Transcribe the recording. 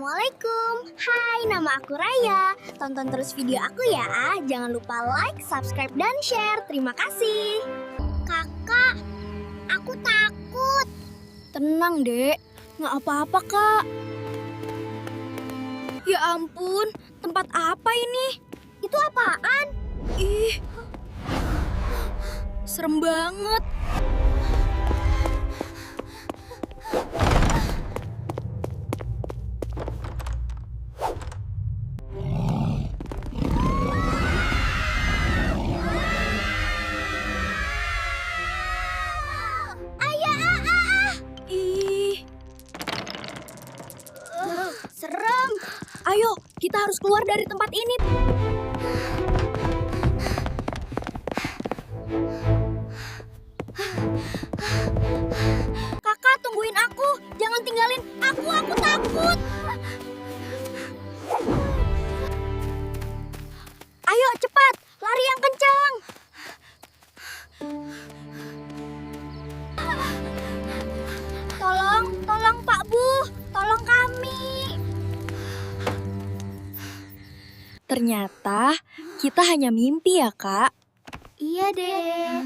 Assalamualaikum, hai nama aku Raya. Tonton terus video aku ya. Jangan lupa like, subscribe, dan share. Terima kasih. Kakak, aku takut. Tenang dek, nggak apa-apa kak. Ya ampun, tempat apa ini? Itu apaan? Ih, serem banget. Ih, Serem. ayo kita harus keluar dari tempat ini. Kakak tungguin aku, jangan tinggalin aku takut. Ayo cepat, lari yang kencang. Tolong Pak Bu, tolong kami. Ternyata kita hanya mimpi ya kak. Iya deh.